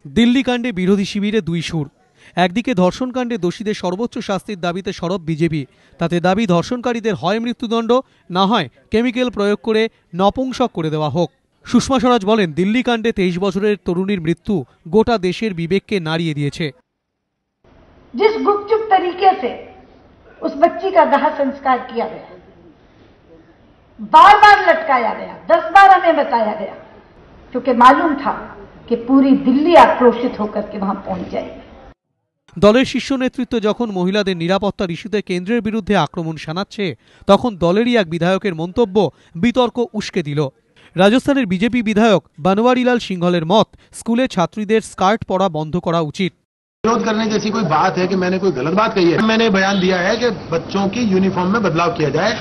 দিল্লি কাণ্ডে বিরোধী শিবিরে দুই সুর। একদিকে ধর্ষণকাণ্ডে দোষীদের সর্বোচ্চ শাস্তির দাবিতে সরব বিজেপি। তাতে দাবি ধর্ষণকারীদের হয় মৃত্যুদণ্ড, না হয় কেমিক্যাল প্রয়োগ করে নপুংসক করে দেওয়া হোক। সুষমা স্বরাজ বলেন, দিল্লি কাণ্ডে 23 বছরের তরুণীর মৃত্যু গোটা দেশের বিবেককে নাড়িয়ে দিয়েছে। जिस गुपचुप तरीके से उस बच्ची का दाह संस्कार किया गया, बार बार लटकाया गया, 10 बार हमें बताया गया, क्योंकि मालूम था कि पूरी दिल्ली आक्रोशित होकर के वहां पहुंच जाएगी। দলের শীর্ষ নেতৃত্ব যখন মহিলাদের নিরাপত্তার ইস্যুতে কেন্দ্রের বিরুদ্ধে আক্রমণ শানাচ্ছে, তখন দলেরই এক বিধায়কের মন্তব্য বিতর্ক উস্কে দিল। রাজস্থানের বিজেপি বিধায়ক বনওয়ারিলাল সিংহলের মত, স্কুলে ছাত্রীদের স্কার্ট পরা বন্ধ করা উচিত। विरोध करने जैसी कोई बात है कि मैंने कोई गलत बात कही है? मैंने बयान दिया है कि बच्चों की यूनिफॉर्म में बदलाव किया जाए।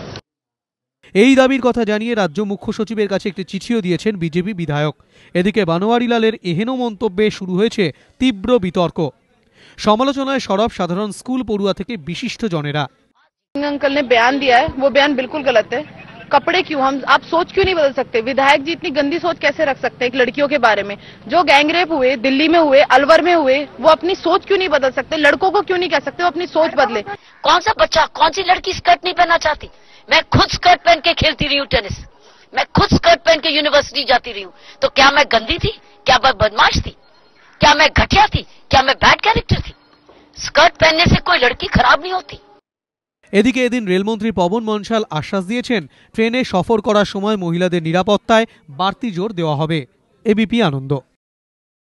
এই দাবির কথা জানিয়ে রাজ্য মুখ্য সচিবের কাছে একটি চিঠিও দিয়েছেন বিজেপি বিধায়ক। এদিকে বনওয়ারিলালের এহেন মন্তব্যে শুরু হয়েছে তীব্র বিতর্ক। সমালোচনায় সরব সাধারণ স্কুল পড়ুয়া থেকে বিশিষ্ট জনেরা। अंकल ने बयान दिया है, वो बयान बिल्कुल गलत है। कपड़े क्यों, हम आप सोच क्यों नहीं बदल सकते? विधायक जी इतनी गंदी सोच कैसे रख सकते हैं एक लड़कियों के बारे में? जो गैंगरेप हुए, दिल्ली में हुए, अलवर में हुए, वो अपनी सोच क्यों नहीं बदल सकते? लड़कों को क्यों नहीं कह सकते वो अपनी सोच बदले? कौन सा बच्चा, कौन सी लड़की स्कर्ट नहीं पहनना चाहती? मैं खुद स्कर्ट पहन के खेलती रही हूँ टेनिस, मैं खुद स्कर्ट पहन के यूनिवर्सिटी जाती रही हूँ। तो क्या मैं गंदी थी? क्या मैं बदमाश थी? क्या मैं घटिया थी? क्या मैं बैड कैरेक्टर थी? स्कर्ट पहनने से कोई लड़की खराब नहीं होती। এদিকে এদিন রেলমন্ত্রী পবন বনশাল আশ্বাস দিয়েছেন, ট্রেনে সফর করার সময় মহিলাদের নিরাপত্তায় বাড়তি জোর দেওয়া হবে। এবিপি আনন্দ।